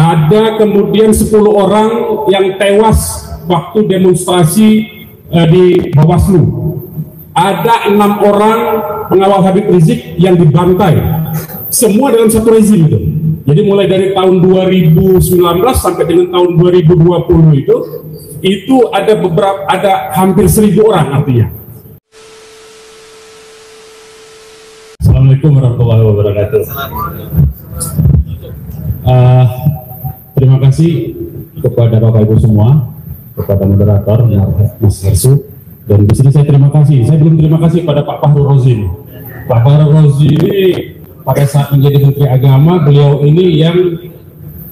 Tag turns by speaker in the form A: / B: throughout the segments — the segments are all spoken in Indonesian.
A: Ada kemudian 10 orang yang tewas waktu demonstrasi di Bawaslu. Ada 6 orang pengawal Habib Rizik yang dibantai. Semua dalam satu rezim itu. Jadi mulai dari tahun 2019 sampai dengan tahun 2020 itu ada hampir 1.000 orang artinya. Assalamualaikum warahmatullahi wabarakatuh. Terima kasih kepada Bapak Ibu semua, kepada moderator Mas Hersu, dan di sini saya terima kasih. Saya belum terima kasih pada Pak Fahru Rozi. Pak Fahru Rozi ini pada saat menjadi Menteri Agama, beliau ini yang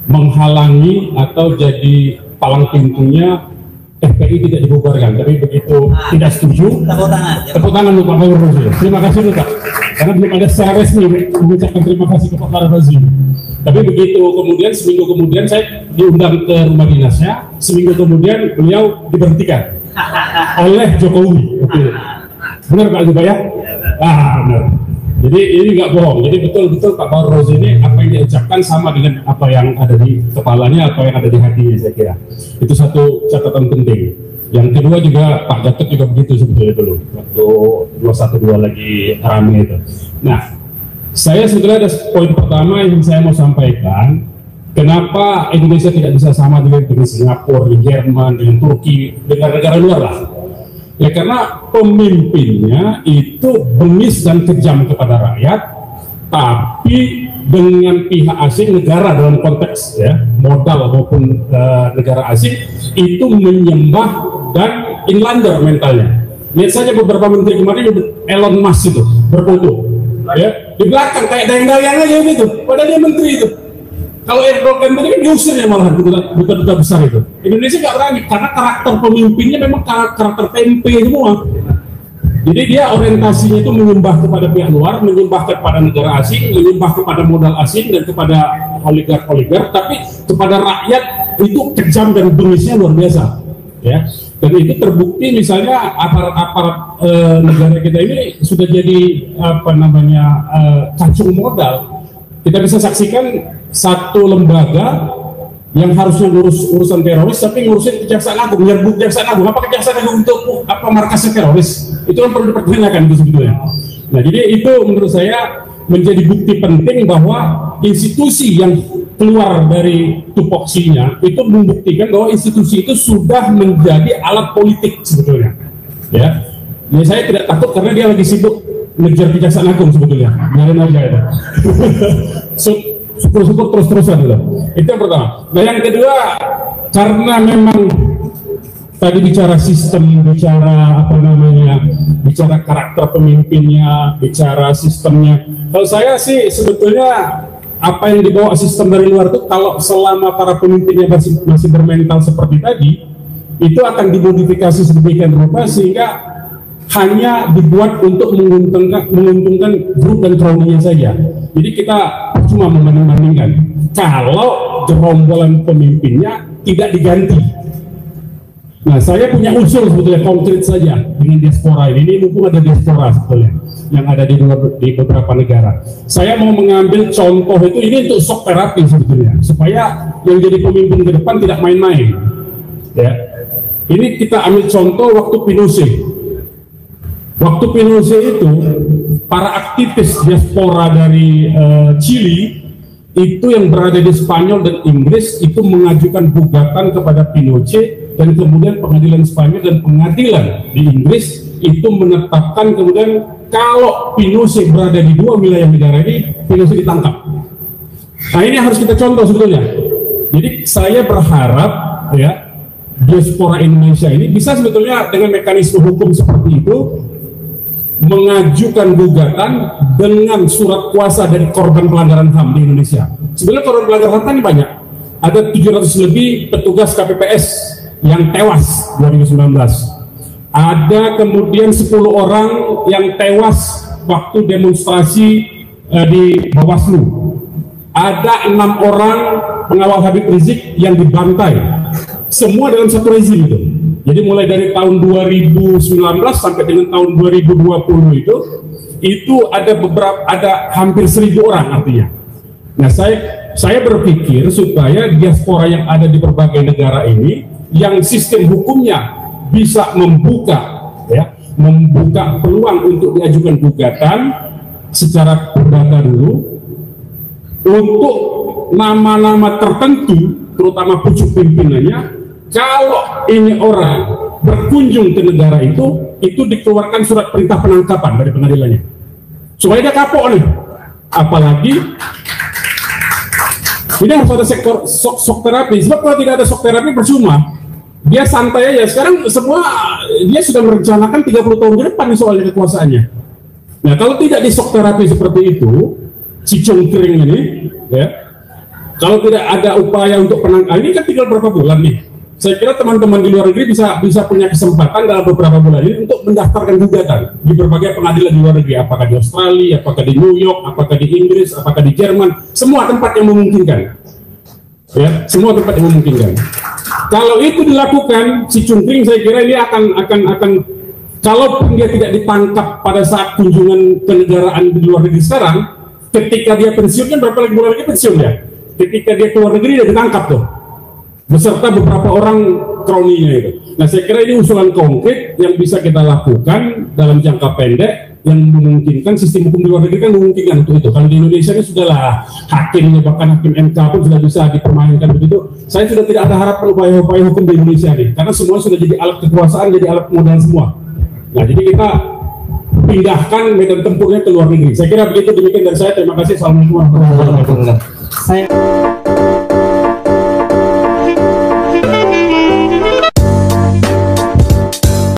A: menghalangi atau jadi palang pintunya FPI tidak dibubarkan. Tapi begitu tidak setuju, tepuk tangan untuk Pak Fahru Rozi. Terima kasih Pak, karena belum ada secara resmi mengucapkan terima kasih kepada Pak Fahru Rozi. Tapi begitu kemudian seminggu kemudian saya diundang ke rumah dinasnya, seminggu kemudian beliau diberhentikan oleh Jokowi. Benar Pak Juga ya? Benar. Jadi ini nggak bohong. Jadi betul-betul Pak Fahru Rozi ini apa yang diucapkan sama dengan apa yang ada di kepalanya, apa yang ada di hatinya, saya kira. Itu satu catatan penting. Yang kedua juga Pak Gatot juga begitu sebetulnya dulu waktu 212 lagi rame itu. Nah, saya sebetulnya ada poin pertama yang saya mau sampaikan. Kenapa Indonesia tidak bisa sama dengan Singapura, dengan Jerman, dengan Turki, dengan negara luar lah? Ya karena pemimpinnya itu bengis dan kejam kepada rakyat, tapi dengan pihak asing, negara dalam konteks ya modal maupun negara asing itu menyembah dan inlander mentalnya. Lihat saja beberapa menteri kemarin, Elon Musk itu berfoto ya di belakang kayak dayang-dayang aja gitu, padahal dia menteri itu. Kalau Erdogan tadi kan diusirnya malah duta-duta besar itu. Indonesia nggak berani karena karakter pemimpinnya memang karakter tempe semua. Jadi dia orientasinya itu menyembah kepada pihak luar, menyembah kepada negara asing, menyembah kepada modal asing dan kepada oligark, tapi kepada rakyat itu kejam dan bengisnya luar biasa. Ya, dan itu terbukti misalnya aparat-aparat negara kita ini sudah jadi kacung modal. Kita bisa saksikan satu lembaga yang harusnya ngurus urusan teroris tapi ngurusin Kejaksaan Agung, menyerbu Kejaksaan Agung. Apa Kejaksaan Agung untuk markasnya teroris? Itu kan perlu dipertanyakan itu sebetulnya. Nah, jadi itu menurut saya menjadi bukti penting bahwa institusi yang keluar dari tupoksinya itu membuktikan bahwa institusi itu sudah menjadi alat politik sebetulnya. Ya saya tidak takut karena dia lagi sibuk ngejar Kejaksaan Agung sebetulnya. Biarin aja itu. Syukur-syukur terus-terusan gitu. Itu yang pertama. Nah yang kedua, karena memang tadi bicara sistem, bicara bicara karakter pemimpinnya, bicara sistemnya. Kalau saya sih sebetulnya apa yang dibawa sistem dari luar itu kalau selama para pemimpinnya masih bermental seperti tadi, itu akan dimodifikasi sedemikian rupa sehingga hanya dibuat untuk menguntungkan grup dan crony-nya saja. Jadi kita cuma membanding-bandingkan. Kalau gerombolan pemimpinnya tidak diganti. Nah, saya punya usul sebetulnya konkret saja dengan diaspora ini mumpung ada diaspora sebetulnya yang ada di beberapa negara. Saya mau mengambil contoh ini untuk shock terapi sebetulnya, supaya yang jadi pemimpin ke depan tidak main-main. Ya, ini kita ambil contoh waktu Pinochet. Waktu Pinochet itu, para aktivis diaspora dari Chili itu yang berada di Spanyol dan Inggris itu mengajukan gugatan kepada Pinochet, dan kemudian pengadilan Spanyol dan pengadilan di Inggris itu menetapkan kemudian kalau Pinochet berada di dua wilayah negara ini, Pinochet ditangkap. Nah ini harus kita contoh sebetulnya. Jadi saya berharap ya diaspora Indonesia ini bisa sebetulnya dengan mekanisme hukum seperti itu mengajukan gugatan dengan surat kuasa dari korban pelanggaran HAM di Indonesia. Sebenarnya korban pelanggaran HAM ini banyak. Ada 700 lebih petugas KPPS yang tewas 2019. Ada kemudian 10 orang yang tewas waktu demonstrasi di Bawaslu. Ada 6 orang pengawal Habib Rizik yang dibantai. Semua dalam satu rezim itu. Jadi mulai dari tahun 2019 sampai dengan tahun 2020 itu ada hampir 1.000 orang artinya. Nah, saya berpikir supaya diaspora yang ada di berbagai negara ini, yang sistem hukumnya bisa membuka peluang untuk diajukan gugatan secara perdata dulu untuk nama-nama tertentu, terutama pucuk pimpinannya. Kalau ini orang berkunjung ke negara itu dikeluarkan surat perintah penangkapan dari pengadilannya supaya dia kapok nih. Apalagi ini harus ada shock terapi, sebab kalau tidak ada shock terapi percuma, dia santai aja. Sekarang semua dia sudah merencanakan 30 tahun ke depan soalnya kekuasaannya. Nah, kalau tidak di shock terapi seperti itu, si cungkring ini, ya, kalau tidak ada upaya untuk penangkapan, ini kan tinggal berapa bulan nih. Saya kira teman-teman di luar negeri bisa punya kesempatan dalam beberapa bulan ini untuk mendaftarkan gugatan di berbagai pengadilan di luar negeri, apakah di Australia, apakah di New York, apakah di Inggris, apakah di Jerman, semua tempat yang memungkinkan. Ya, semua tempat yang memungkinkan. Kalau itu dilakukan, si cungkring saya kira ini akan kalaupun dia tidak ditangkap pada saat kunjungan kenegaraan di luar negeri sekarang, ketika dia pensiun kan berapa lagi bulan lagi pensiun ya? Ketika dia keluar negeri dia ditangkap tuh, beserta beberapa orang kroninya itu. Nah, saya kira ini usulan konkret yang bisa kita lakukan dalam jangka pendek yang memungkinkan. Sistem hukum di luar negeri kan memungkinkan untuk itu. Kalau di Indonesia ini sudahlah, hakimnya bahkan hakim MK pun sudah bisa dipermainkan begitu. Saya sudah tidak ada harapan upaya-upaya hukum di Indonesia nih, karena semua sudah jadi alat kekuasaan, jadi alat modal semua. Nah, jadi kita pindahkan medan tempurnya ke luar negeri. Saya kira begitu, demikian dari saya. Terima kasih. Assalamualaikum warahmatullahi wabarakatuh.